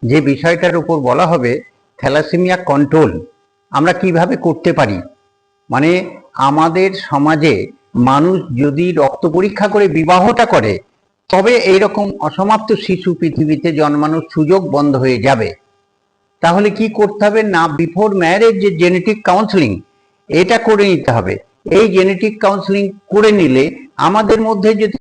যে বিষয়টার উপর বলা হবে থ্যালাসেমিয়া কন্ট্রোল আমরা কিভাবে করতে পারি। মানে আমাদের সমাজে মানুষ যদি রক্ত পরীক্ষা করে বিবাহটা করে, তবে এইরকম অসমাপ্ত শিশু পৃথিবীতে জন্মানোর সুযোগ বন্ধ হয়ে যাবে। তাহলে কি করতে হবে না, বিফোর ম্যারেজ যে জেনেটিক কাউন্সেলিং এটা করে নিতে হবে। এই জেনেটিক কাউন্সেলিং করে নিলে আমাদের মধ্যে যদি